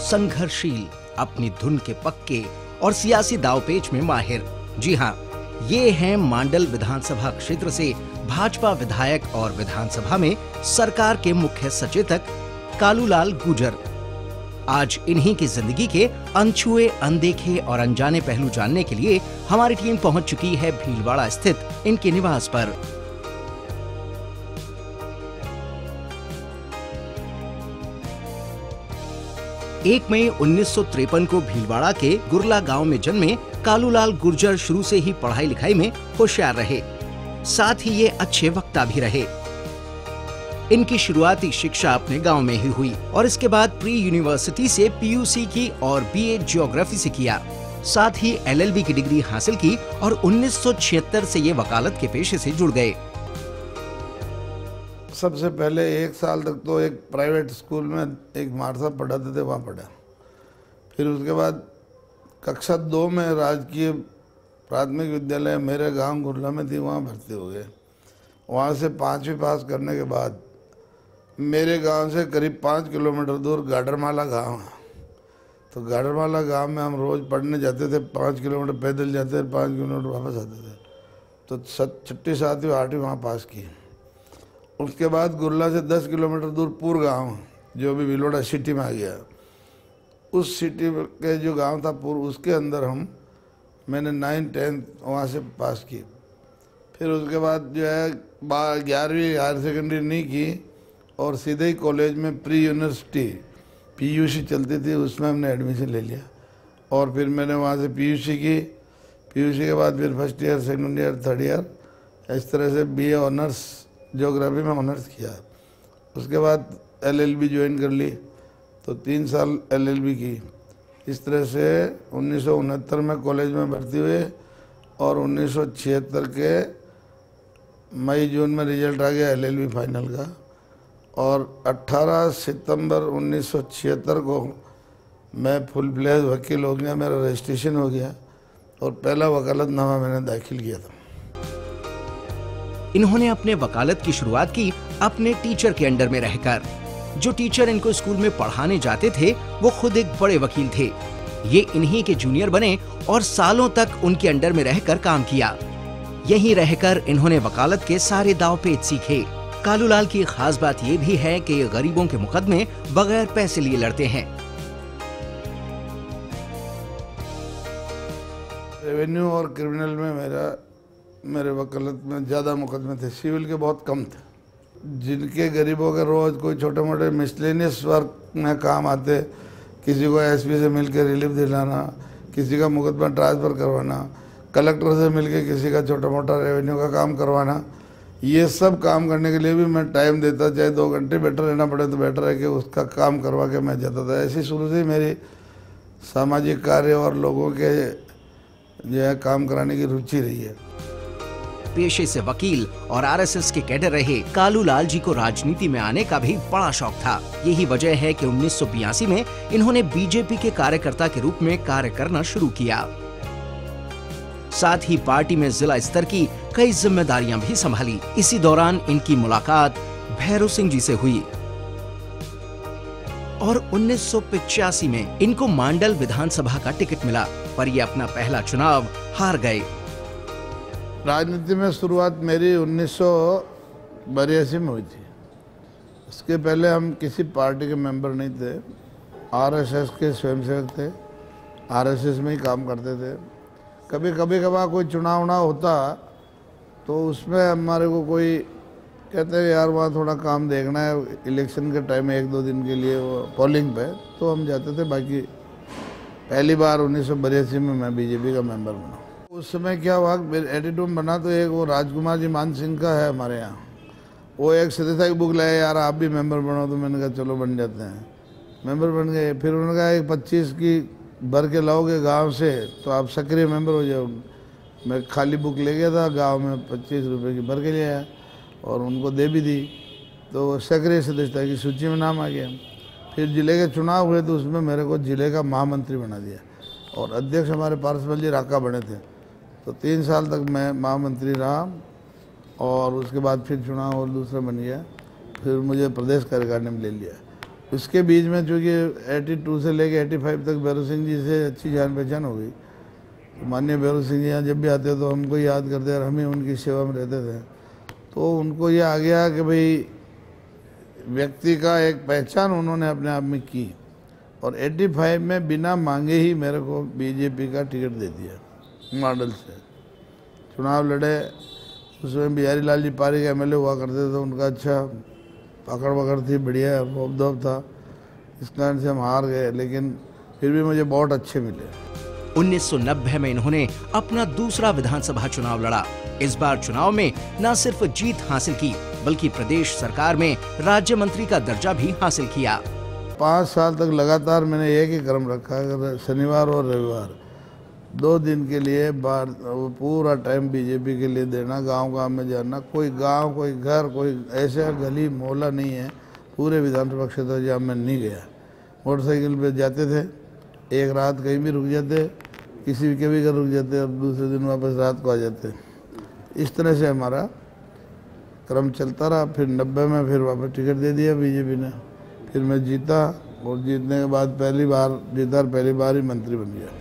संघर्षशील, अपनी धुन के पक्के और सियासी दावपेच में माहिर। जी हाँ, ये हैं मांडल विधानसभा क्षेत्र से भाजपा विधायक और विधानसभा में सरकार के मुख्य सचेतक कालूलाल गुर्जर। आज इन्हीं की जिंदगी के अनछुए, अनदेखे और अनजाने पहलू जानने के लिए हमारी टीम पहुंच चुकी है भीलवाड़ा स्थित इनके निवास पर। 1 मई 1953 को भीलवाड़ा के गुरला गांव में जन्मे कालूलाल गुर्जर शुरू से ही पढ़ाई लिखाई में होशियार रहे, साथ ही ये अच्छे वक्ता भी रहे। इनकी शुरुआती शिक्षा अपने गांव में ही हुई और इसके बाद प्री यूनिवर्सिटी से पीयूसी की और बीए ज्योग्राफी से किया। साथ ही एलएलबी की डिग्री हासिल की और 1976 से ये वकालत के पेशे से जुड़ गए। सबसे पहले 1 साल तक तो एक प्राइवेट स्कूल में एक मारसा पढ़ाते थे, वहाँ पढ़ा। फिर उसके बाद कक्षा 2 में राजकीय प्राथमिक विद्यालय मेरे गांव गुरला में थी, वहाँ भर्ती हो गए। वहाँ से 5वीं पास करने के बाद मेरे गांव से करीब 5 किलोमीटर दूर गाडरमाला गांव है। तो गाडरमाला गांव में हम रोज़ पढ़ने जाते थे, 5 किलोमीटर पैदल जाते थे, 5 किलोमीटर वापस आते थे। तो 6ठी 7वीं 8वीं वहाँ पास की। उसके बाद गुरला से 10 किलोमीटर दूर पूर गांव, जो भी भीलवाड़ा सिटी में आ गया, उस सिटी के जो गांव था पूर, उसके अंदर मैंने 9th 10th वहाँ से पास की। फिर उसके बाद जो है 11वीं हायर सेकेंडरी नहीं की और सीधे ही कॉलेज में प्री यूनिवर्सिटी पीयूसी चलती थी, उसमें हमने एडमिशन ले लिया। और फिर मैंने वहाँ से पीयूसी की। पीयूसी के बाद फिर first year, second year, third year, इस तरह से बीए ऑनर्स ज्योग्राफी में ऑनर्स किया। उसके बाद एलएलबी ज्वाइन कर ली, तो 3 साल एलएलबी की। इस तरह से 1969 में कॉलेज में भर्ती हुए और 1976 के मई जून में रिजल्ट आ गया एलएलबी फाइनल का। और 18 सितंबर 1976 को मैं फुल फ्लेज वकील हो गया, मेरा रजिस्ट्रेशन हो गया और पहला वकालतनामा मैंने दाखिल किया था। इन्होंने अपने वकालत की शुरुआत की अपने टीचर के अंडर में रहकर। जो टीचर इनको स्कूल में पढ़ाने जाते थे वो खुद एक बड़े वकील थे। ये इन्हीं के जूनियर बने और सालों तक उनके अंडर में रहकर काम किया। यहीं रहकर इन्होंने वकालत के सारे दांव-पेच सीखे। कालूलाल की खास बात ये भी है कि ये गरीबों के मुकदमे बगैर पैसे लिए लड़ते हैं। रेवेन्यू और क्रिमिनल में मेरे वकालत में ज़्यादा मुकदमे थे, सिविल के बहुत कम थे। जिनके गरीबों के रोज़ कोई छोटे मोटे मिसलेनियस वर्क में काम आते, किसी को एसपी से मिलकर रिलीफ दिलाना, किसी का मुकदमा ट्रांसफ़र करवाना, कलेक्टर से मिलकर किसी का छोटा मोटा रेवेन्यू का काम करवाना, ये सब काम करने के लिए भी मैं टाइम देता, चाहे 2 घंटे बेटर रहना पड़े तो बेटर है कि उसका काम करवा के मैं जाता था। ऐसी शुरू से मेरी सामाजिक कार्य और लोगों के जो है काम कराने की रुचि रही है। पेशे से वकील और आरएसएस के कैडर रहे कालूलाल जी को राजनीति में आने का भी बड़ा शौक था। यही वजह है कि 1982 में इन्होंने बीजेपी के कार्यकर्ता के रूप में कार्य करना शुरू किया। साथ ही पार्टी में जिला स्तर की कई जिम्मेदारियां भी संभाली। इसी दौरान इनकी मुलाकात भैरव सिंह जी से हुई और 1985 में इनको मांडल विधानसभा का टिकट मिला, पर ये अपना पहला चुनाव हार गए। राजनीति में शुरुआत मेरी 1982 में हुई थी। इसके पहले हम किसी पार्टी के मेंबर नहीं थे, आरएसएस के स्वयंसेवक थे, आरएसएस में ही काम करते थे। कभी कभार कोई चुनाव होता तो उसमें हमारे को कोई कहते हैं यार वहाँ थोड़ा काम देखना है, इलेक्शन के टाइम 1-2 दिन के लिए वो पोलिंग पे, तो हम जाते थे। बाकी पहली बार 1982 में मैं बीजेपी का मेंबर बना। उस समय क्या हुआ, मेरे एटीट्यूड बना तो एक वो राजकुमार जी मान सिंह का है हमारे यहाँ, वो एक सदस्यता की बुक लाए, यार आप भी मेंबर बनो, तो मैंने कहा चलो बन जाते हैं, मेंबर बन गए। फिर उन्होंने कहा एक 25 की भर के लाओगे गांव से तो आप सक्रिय मेंबर हो जाओगे। मैं खाली बुक ले गया था, गांव में 25 रुपये की भर के ले आया और उनको दे भी दी, तो सक्रिय सदस्यता की सूची में नाम आ गया। फिर जिले के चुनाव हुए तो उसमें मेरे को जिले का महामंत्री बना दिया और अध्यक्ष हमारे पारसमल जी राका बने थे। तो 3 साल तक मैं महामंत्री रहा और उसके बाद फिर चुनाव और दूसरा बन गया। फिर मुझे प्रदेश कार्यकारिणी में ले लिया। उसके बीच में चूँकि 82 से लेके 85 तक भैरव सिंह जी से अच्छी जान पहचान हो गई, तो माननीय भैरव सिंह जी यहाँ जब भी आते तो हमको याद करते और हम ही उनकी सेवा में रहते थे। तो उनको ये आ गया कि भाई व्यक्ति का एक पहचान उन्होंने अपने आप में की, और 85 में बिना मांगे ही मेरे को बीजेपी का टिकट दे दिया मॉडल से। चुनाव लड़े, उसमें बिहारी लाल जी पारिक एमएलए हुआ करते थे, उनका अच्छा पकड़ पकड़ थी, बढ़िया रोब दौब था, इस कारण से हम हार गए, लेकिन फिर भी मुझे बहुत अच्छे मिले। 1990 में इन्होंने अपना दूसरा विधानसभा चुनाव लड़ा। इस बार चुनाव में न सिर्फ जीत हासिल की, बल्कि प्रदेश सरकार में राज्य मंत्री का दर्जा भी हासिल किया। 5 साल तक लगातार मैंने एक ही क्रम रखा, शनिवार और रविवार 2 दिन के लिए पूरा टाइम बीजेपी के लिए देना, गांव-गांव में जाना। कोई गांव, कोई घर, कोई ऐसा गली मोहल्ला नहीं है पूरे विधानसभा क्षेत्र जहाँ मैं नहीं गया। मोटरसाइकिल पे जाते थे, एक रात कहीं भी रुक जाते, किसी के भी घर रुक जाते और दूसरे दिन वापस रात को आ जाते। इस तरह से हमारा क्रम चलता रहा। फिर 90 में फिर वापस टिकट दे दिया बीजेपी ने, फिर मैं जीता, और जीतने के बाद पहली बार जीता और पहली बार ही मंत्री बन गया।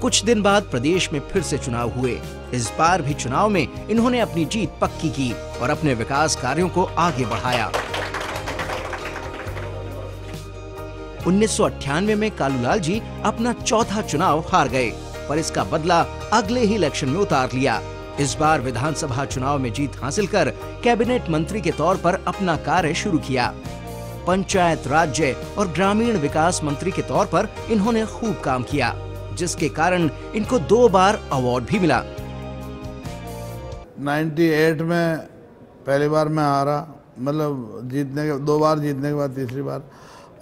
कुछ दिन बाद प्रदेश में फिर से चुनाव हुए। इस बार भी चुनाव में इन्होंने अपनी जीत पक्की की और अपने विकास कार्यों को आगे बढ़ाया। 1998 में कालूलाल जी अपना चौथा चुनाव हार गए, पर इसका बदला अगले ही इलेक्शन में उतार लिया। इस बार विधानसभा चुनाव में जीत हासिल कर कैबिनेट मंत्री के तौर पर अपना कार्य शुरू किया। पंचायत, राज्य और ग्रामीण विकास मंत्री के तौर पर इन्होंने खूब काम किया, जिसके कारण इनको 2 बार अवार्ड भी मिला। 98 में पहली बार मैं हारा, मतलब जीतने के 2 बार जीतने के बाद तीसरी बार,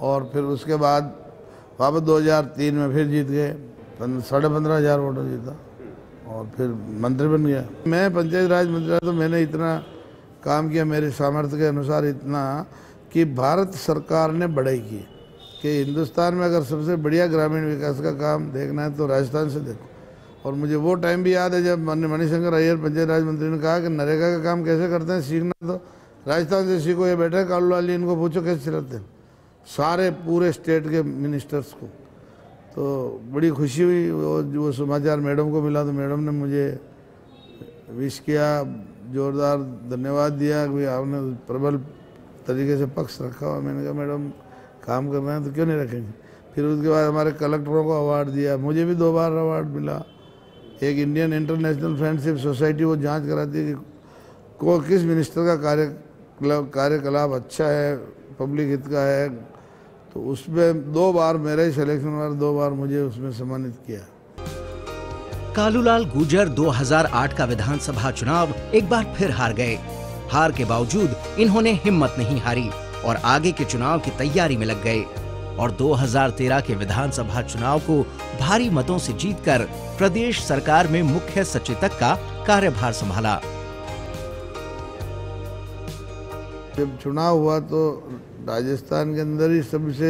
और फिर उसके बाद वापस 2003 में फिर जीत गए, 15,500 वोटों जीता और फिर मंत्री बन गया। मैं पंचायत राज मंत्री तो मैंने इतना काम किया मेरे सामर्थ्य के अनुसार, इतना कि भारत सरकार ने बढ़ाई की कि हिंदुस्तान में अगर सबसे बढ़िया ग्रामीण विकास का काम देखना है तो राजस्थान से देखो। और मुझे वो टाइम भी याद है जब मणिशंकर अय्यर पंचायत राज मंत्री ने कहा कि नरेगा का काम कैसे करते हैं, सीखना तो राजस्थान से सीखो। ये बैठे कालूलाल जी, इनको पूछो कैसे चलाते हैं, सारे पूरे स्टेट के मिनिस्टर्स को। तो बड़ी खुशी हुई, वो समाचार मैडम को मिला तो मैडम ने मुझे विश किया, जोरदार धन्यवाद दिया कि आपने प्रबल तरीके से पक्ष रखा हुआ। मैंने कहा मैडम काम कर रहे हैं तो क्यों नहीं रखेंगे। फिर उसके बाद हमारे कलेक्टरों को अवार्ड दिया, मुझे भी 2 बार अवार्ड मिला। एक इंडियन इंटरनेशनल फ्रेंडशिप सोसाइटी वो जांच कराती है कि किस मिनिस्टर का कार्यकलाप अच्छा है, पब्लिक हित का है, तो उसमें 2 बार मेरा ही सिलेक्शन हुआ, 2 बार मुझे उसमें सम्मानित किया। कालूलाल गुर्जर 2008 का विधानसभा चुनाव एक बार फिर हार गए। हार के बावजूद इन्होंने हिम्मत नहीं हारी और आगे के चुनाव की तैयारी में लग गए और 2013 के विधानसभा चुनाव को भारी मतों से जीतकर प्रदेश सरकार में मुख्य सचेतक का कार्यभार संभाला। जब चुनाव हुआ तो राजस्थान के अंदर ही सबसे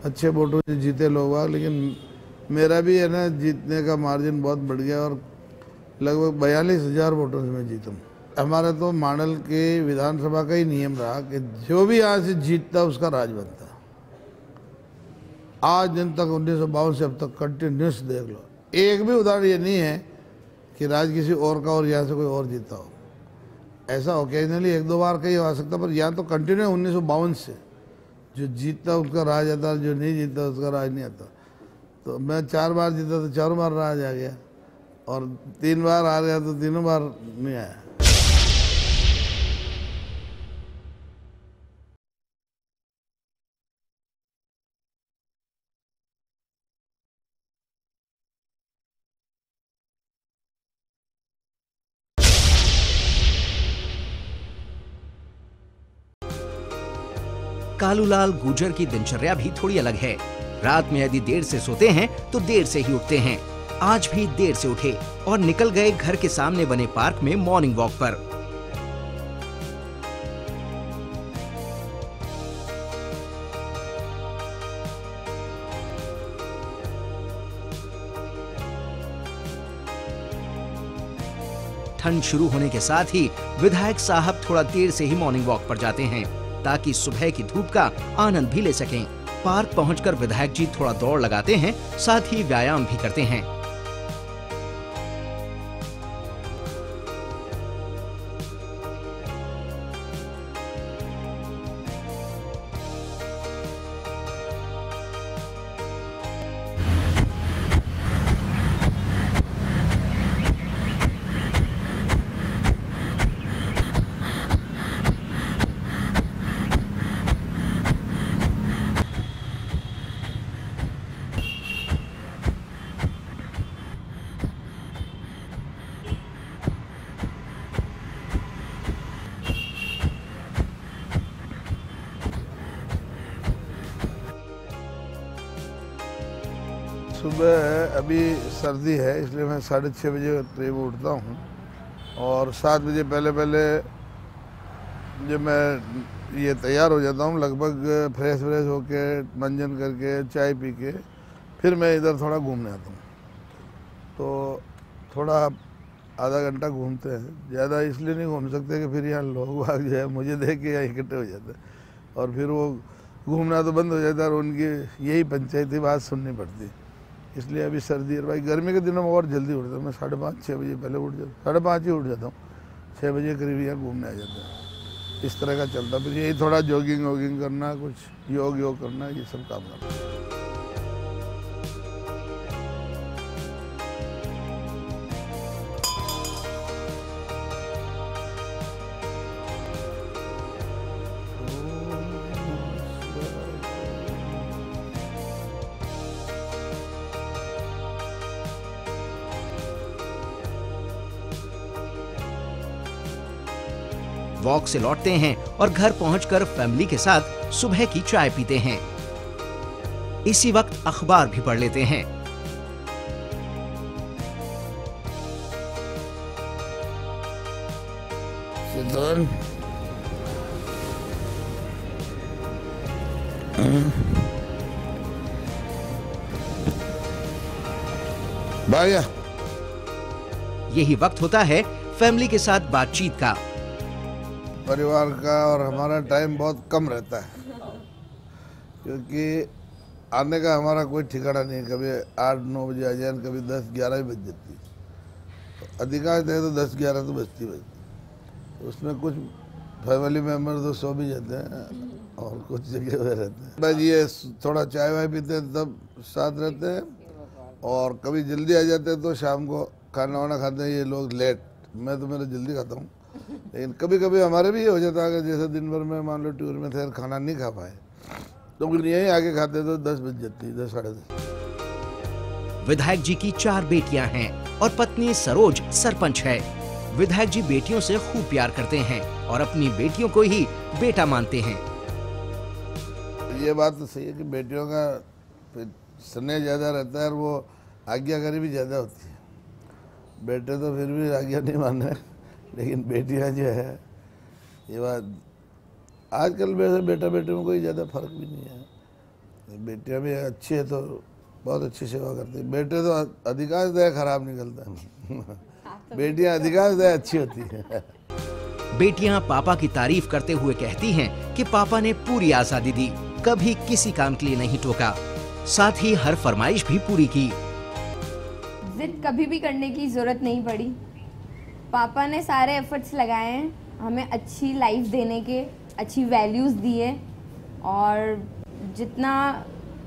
अच्छे वोटों से जीते लोग, लेकिन मेरा भी है ना जीतने का मार्जिन बहुत बढ़ गया और लगभग 42,000 वोटों से मैं जीता हूँ। हमारा तो मॉडल के विधानसभा का ही नियम रहा कि जो भी यहाँ से जीतता उसका राज बनता। आज दिन तक 1952 से अब तक कंटिन्यूस देख लो, एक भी उदाहरण ये नहीं है कि राज किसी और का और यहाँ से कोई और जीता हो। ऐसा ओकेजनली 1-2 बार कहीं आ सकता, पर यहाँ तो कंटिन्यू 1952 से जो जीतता उसका राज आता, जो नहीं जीतता उसका राज नहीं आता। तो मैं 4 बार जीता तो 4 बार राज आ गया, और 3 बार आ गया तो 3 बार नहीं आया। कालूलाल गुर्जर की दिनचर्या भी थोड़ी अलग है। रात में यदि देर से सोते हैं तो देर से ही उठते हैं। आज भी देर से उठे और निकल गए घर के सामने बने पार्क में मॉर्निंग वॉक पर। ठंड शुरू होने के साथ ही विधायक साहब थोड़ा देर से ही मॉर्निंग वॉक पर जाते हैं। ताकि सुबह की धूप का आनंद भी ले सकें। पार्क पहुंचकर विधायक जी थोड़ा दौड़ लगाते हैं, साथ ही व्यायाम भी करते हैं। सुबह अभी सर्दी है, इसलिए मैं 6:30 बजे करीब उठता हूँ और 7 बजे पहले जब मैं ये तैयार हो जाता हूँ, लगभग फ्रेश होके मंजन करके चाय पी के फिर मैं इधर थोड़ा घूमने आता हूँ। तो थोड़ा आधा घंटा घूमते हैं, ज़्यादा इसलिए नहीं घूम सकते कि फिर यहाँ लोग भाग जाए, मुझे देख के यहाँ इकट्ठे हो जाते हैं और फिर वो घूमना तो बंद हो जाता है और उनकी यही पंचायती बात सुननी पड़ती। इसलिए अभी सर्दी है भाई, गर्मी के दिनों में और जल्दी उठता हूँ मैं, 5:30-6 बजे पहले उठ जाता हूँ, 5:30 ही उठ जाता हूँ, 6 बजे करीब यहाँ घूमने आ जाता है। इस तरह का चलता, फिर यही थोड़ा जॉगिंग वॉगिंग करना, कुछ योग करना, ये सब काम करना। वॉक से लौटते हैं और घर पहुंचकर फैमिली के साथ सुबह की चाय पीते हैं। इसी वक्त अखबार भी पढ़ लेते हैं। भैया यही वक्त होता है फैमिली के साथ बातचीत का। परिवार का और हमारा टाइम बहुत कम रहता है, क्योंकि आने का हमारा कोई ठिकाना नहीं है। कभी 8-9 बजे आ जाए, कभी 10-11 भी बज जाती है। अधिकांश है तो 10-11 तो बजती। उसमें कुछ फैमिली मेम्बर तो सो भी जाते हैं और कुछ जगह हुए रहते हैं। बस ये थोड़ा चाय वाय पीते हैं तब साथ रहते हैं, और कभी जल्दी आ जाते हैं तो शाम को खाना वाना खाते हैं ये लोग लेट। मैं तो मेरा जल्दी खाता हूँ, लेकिन कभी कभी हमारे भी ये हो जाता है कि जैसे दिन भर में मान लो टूर में थे, खाना नहीं खा पाए तो फिर यहीं आके खाते तो 10 बज जाती, 10 साढ़े 10। विधायक जी की 4 बेटियां हैं और पत्नी सरोज सरपंच है। विधायक जी बेटियों से खूब प्यार करते हैं और अपनी बेटियों को ही बेटा मानते हैं। ये बात तो सही है कि बेटियों का स्नेह ज्यादा रहता है और वो आज्ञाकारी भी ज्यादा होती है। बेटे तो फिर भी आज्ञा नहीं मान रहे, लेकिन बेटियां जो है, ये बात आजकल वैसे बेटा बेटे में कोई ज़्यादा फर्क भी नहीं है। बेटियां भी अच्छी है तो बहुत अच्छी सेवा करती है। बेटे तो अधिकांश दया खराब निकलता है बेटियां अधिकांश दया अच्छी होती है। बेटियां पापा की तारीफ करते हुए कहती हैं कि पापा ने पूरी आजादी दी, कभी किसी काम के लिए नहीं टोका, साथ ही हर फरमाइश भी पूरी की। जिद कभी भी करने की जरूरत नहीं पड़ी। पापा ने सारे एफर्ट्स लगाए हैं हमें अच्छी लाइफ देने के, अच्छी वैल्यूज़ दिए, और जितना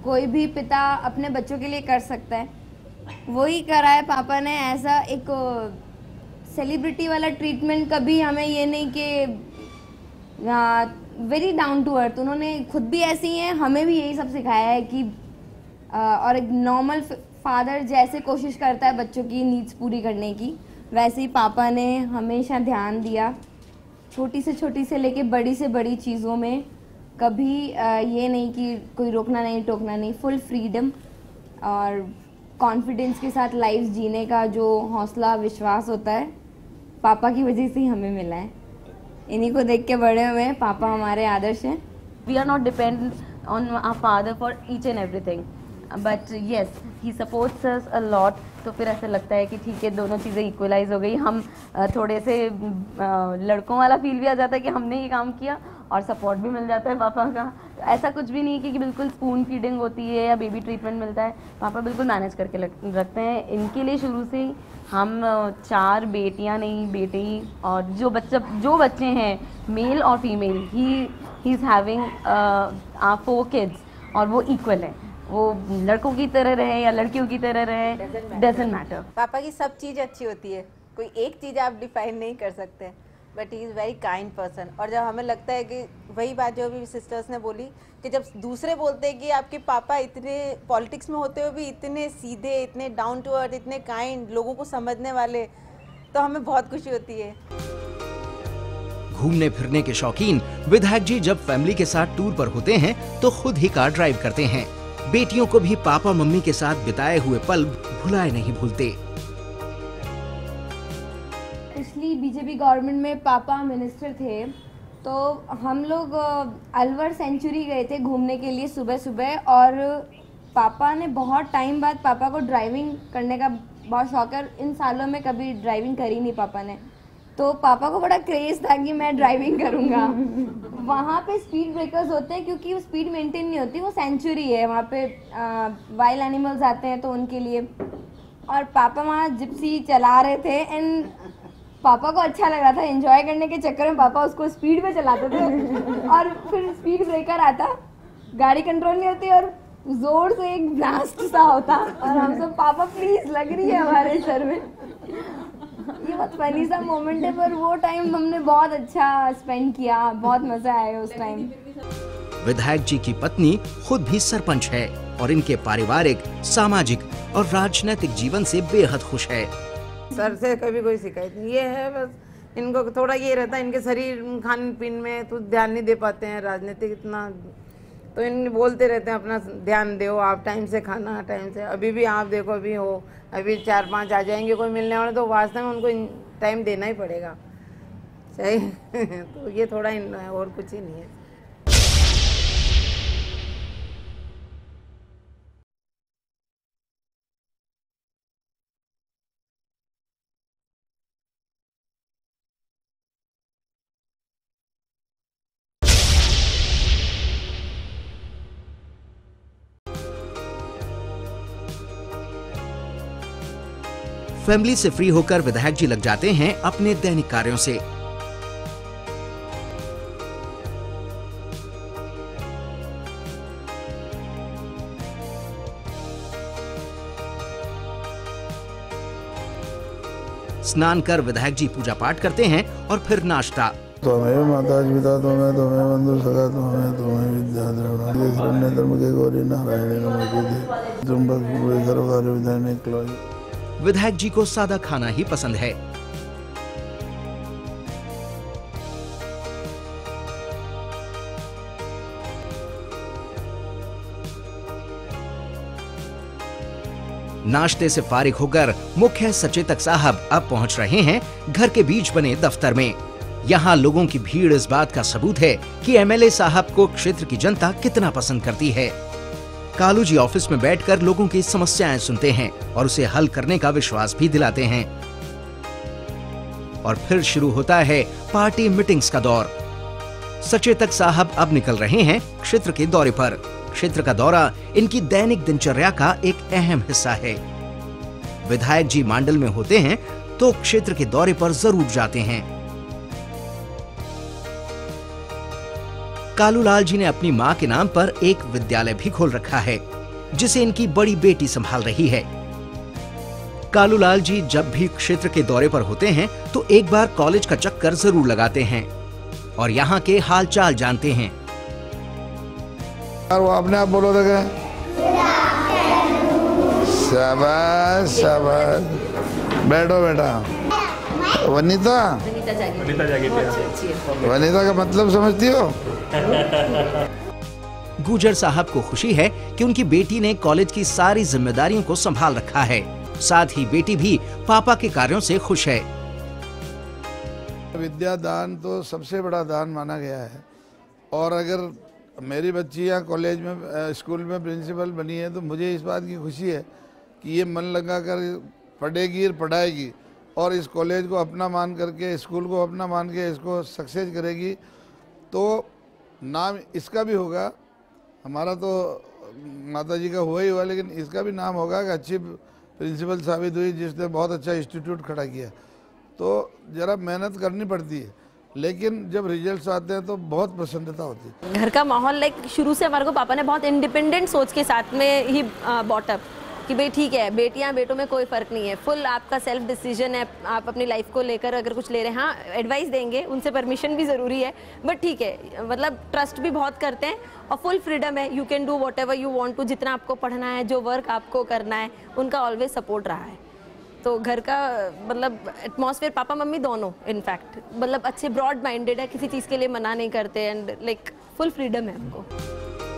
कोई भी पिता अपने बच्चों के लिए कर सकता है वही करा है पापा ने। ऐसा एक सेलिब्रिटी वाला ट्रीटमेंट कभी हमें ये नहीं कि वेरी डाउन टू अर्थ। उन्होंने खुद भी ऐसी हैं, हमें भी यही सब सिखाया है कि और एक नॉर्मल फादर जैसे कोशिश करता है बच्चों की नीड्स पूरी करने की, वैसे ही पापा ने हमेशा ध्यान दिया छोटी से लेके बड़ी से बड़ी चीज़ों में। कभी ये नहीं कि कोई रोकना नहीं टोकना नहीं, फुल फ्रीडम और कॉन्फिडेंस के साथ लाइफ जीने का जो हौसला विश्वास होता है पापा की वजह से ही हमें मिला है। इन्हीं को देख के बड़े हुए हैं, पापा हमारे आदर्श हैं। We are not dependent on our father for each and everything, but yes he supports us a lot. तो फिर ऐसा लगता है कि ठीक है, दोनों चीज़ें इक्वलाइज हो गई। हम थोड़े से लड़कों वाला फील भी आ जाता है कि हमने ये काम किया, और सपोर्ट भी मिल जाता है पापा का। तो ऐसा कुछ भी नहीं कि बिल्कुल स्पून फीडिंग होती है या बेबी ट्रीटमेंट मिलता है, पापा बिल्कुल मैनेज करके रखते हैं। इनके लिए शुरू से ही हम 4 बेटियां नहीं बेटे ही, और जो बच्चे हैं मेल और female, he is having 4 kids, और वो इक्वल है, वो लड़कों की तरह रहे या लड़कियों की तरह रहे, डजेंट मैटर। पापा की सब चीज़ अच्छी होती है, कोई एक चीज़ आप डिफाइन नहीं कर सकते, but he is very kind person. और जब हमें लगता है कि वही बात जो अभी सिस्टर्स ने बोली कि जब दूसरे बोलते हैं कि आपके पापा इतने पॉलिटिक्स में होते हुए भी इतने सीधे, इतने डाउन टू अर्थ, इतने काइंड, लोगों को समझने वाले, तो हमें बहुत खुशी होती है। घूमने फिरने के शौकीन विधायक जी जब फैमिली के साथ टूर पर होते हैं तो खुद ही कार ड्राइव करते हैं। बेटियों को भी पापा मम्मी के साथ बिताए हुए पल भुलाए नहीं भूलते। पिछली बीजेपी गवर्नमेंट में पापा मिनिस्टर थे, तो हम लोग अलवर सेंचुरी गए थे घूमने के लिए सुबह सुबह, और पापा ने बहुत टाइम बाद, पापा को ड्राइविंग करने का बहुत शौक है, इन सालों में कभी ड्राइविंग करी नहीं पापा ने, तो पापा को बड़ा क्रेज़ था कि मैं ड्राइविंग करूँगा। वहाँ पे स्पीड ब्रेकर्स होते हैं क्योंकि वो स्पीड मेंटेन नहीं होती, वो सेंचुरी है, वहाँ पे वाइल्ड एनिमल्स आते हैं तो उनके लिए। और पापा वहाँ जिप्सी चला रहे थे एंड पापा को अच्छा लग रहा था, एंजॉय करने के चक्कर में पापा उसको स्पीड पे चलाते थे और फिर स्पीड ब्रेकर आता, गाड़ी कंट्रोल नहीं होती और जोर से एक ब्लास्ट सा होता, और हम सब पापा प्लीज लग रही है हमारे सर में। ये बहुत फनी सा मोमेंट है, पर वो टाइम हमने बहुत अच्छा स्पेंड किया, बहुत मजा आया उस टाइम। विधायक जी की पत्नी खुद भी सरपंच है और इनके पारिवारिक, सामाजिक और राजनीतिक जीवन से बेहद खुश है। सर से कभी कोई शिकायत नहीं, ये है बस इनको थोड़ा ये रहता है, इनके शरीर खान पीन में तो ध्यान नहीं दे पाते हैं, राजनीतिक इतना, तो इन बोलते रहते हैं अपना ध्यान दो आप, टाइम से खाना, टाइम से। अभी भी आप देखो, अभी हो, अभी 4-5 आ जाएंगे कोई मिलने वाले, तो वास्तव में उनको टाइम देना ही पड़ेगा, सही। तो ये थोड़ा और कुछ ही नहीं है। फैमिली से फ्री होकर विधायक जी लग जाते हैं अपने दैनिक कार्यों से। स्नान कर विधायक जी पूजा पाठ करते हैं और फिर नाश्ता। त्वमेव माता पिता त्वमेव बंधु सखा त्वमेव विद्या द्रविड़ शरण्य धर्म के गौरी नारायण नमोस्तुते त्र्यंबक सर्वकार्य विधाने क्लोई। विधायक जी को सादा खाना ही पसंद है। नाश्ते से फारिग होकर मुख्य सचेतक साहब अब पहुंच रहे हैं घर के बीच बने दफ्तर में। यहाँ लोगों की भीड़ इस बात का सबूत है कि एमएलए साहब को क्षेत्र की जनता कितना पसंद करती है। कालू जी ऑफिस में बैठकर लोगों की समस्याएं सुनते हैं और उसे हल करने का विश्वास भी दिलाते हैं। और फिर शुरू होता है पार्टी मीटिंग्स का दौर। सचेतक साहब अब निकल रहे हैं क्षेत्र के दौरे पर। क्षेत्र का दौरा इनकी दैनिक दिनचर्या का एक अहम हिस्सा है। विधायक जी मांडल में होते हैं तो क्षेत्र के दौरे पर जरूर जाते हैं। कालूलाल जी ने अपनी मां के नाम पर एक विद्यालय भी खोल रखा है, जिसे इनकी बड़ी बेटी संभाल रही है। कालूलाल जी जब भी क्षेत्र के दौरे पर होते हैं तो एक बार कॉलेज का चक्कर जरूर लगाते हैं और यहाँ के हालचाल जानते हैं। वो अपने आप बोलो देखे। शाबाश शाबाश। बैठो बेटा। वनीता वनीता का मतलब समझती हो? गुर्जर साहब को खुशी है कि उनकी बेटी ने कॉलेज की सारी जिम्मेदारियों को संभाल रखा है। साथ ही बेटी भी पापा के कार्यों से खुश है। विद्या दान तो सबसे बड़ा दान माना गया है, और अगर मेरी बच्ची यहाँ कॉलेज में, स्कूल में प्रिंसिपल बनी है तो मुझे इस बात की खुशी है कि ये मन लगा कर पढ़ेगी और पढ़ाएगी और इस कॉलेज को अपना मान करके, स्कूल को अपना मान के इसको सक्सेस करेगी। तो नाम इसका भी होगा, हमारा तो माता जी का हुआ ही हुआ, लेकिन इसका भी नाम होगा कि अच्छी प्रिंसिपल साबित हुई जिसने बहुत अच्छा इंस्टीट्यूट खड़ा किया। तो ज़रा मेहनत करनी पड़ती है, लेकिन जब रिजल्ट्स आते हैं तो बहुत प्रसन्नता होती है। घर का माहौल लाइक शुरू से हमारे को पापा ने बहुत इंडिपेंडेंट सोच के साथ में ही बॉटअप कि भाई ठीक है, बेटियां बेटों में कोई फ़र्क नहीं है, फुल आपका सेल्फ डिसीजन है, आप अपनी लाइफ को लेकर अगर कुछ ले रहे हैं, हाँ एडवाइस देंगे, उनसे परमिशन भी ज़रूरी है, बट ठीक है, मतलब ट्रस्ट भी बहुत करते हैं और फुल फ्रीडम है, you can do whatever you want to, जितना आपको पढ़ना है, जो वर्क आपको करना है, उनका ऑलवेज सपोर्ट रहा है। तो घर का मतलब एटमॉस्फेयर, पापा मम्मी दोनों इनफैक्ट मतलब अच्छे ब्रॉड माइंडेड है, किसी चीज़ के लिए मना नहीं करते एंड लाइक फुल फ्रीडम है हमको।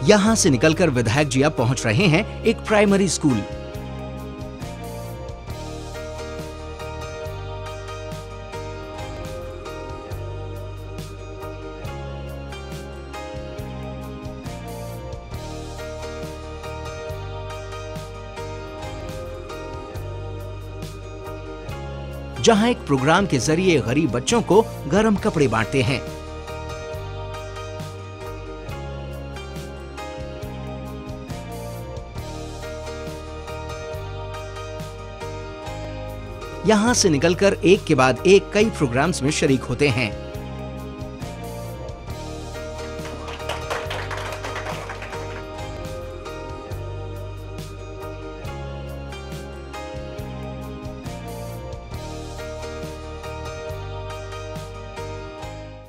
यहाँ से निकलकर विधायक जी अब पहुँच रहे हैं एक प्राइमरी स्कूल। जहां एक प्रोग्राम के जरिए गरीब बच्चों को गर्म कपड़े बांटते हैं। यहां से निकलकर एक के बाद एक कई प्रोग्राम्स में शरीक होते हैं।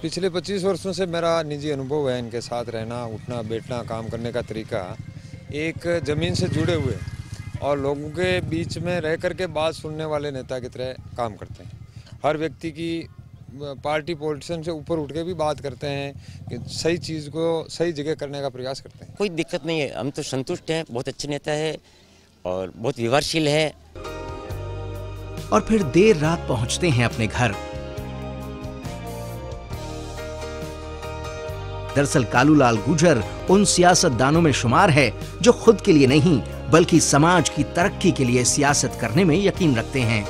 पिछले 25 वर्षों से मेरा निजी अनुभव है इनके साथ रहना, उठना, बैठना, काम करने का तरीका एक ज़मीन से जुड़े हुए और लोगों के बीच में रह कर के बात सुनने वाले नेता की तरह काम करते हैं। हर व्यक्ति की पार्टी पॉलिटिशियन से ऊपर उठ के भी बात करते हैं कि सही चीज़ को सही जगह करने का प्रयास करते हैं। कोई दिक्कत नहीं है, हम तो संतुष्ट हैं, बहुत अच्छे नेता है और बहुत व्यवहारशील है। और फिर देर रात पहुंचते हैं अपने घर। दरअसल कालूलाल गुर्जर उन सियासतदानों में शुमार है जो खुद के लिए नहीं बल्कि समाज की तरक्की के लिए सियासत करने में यकीन रखते हैं।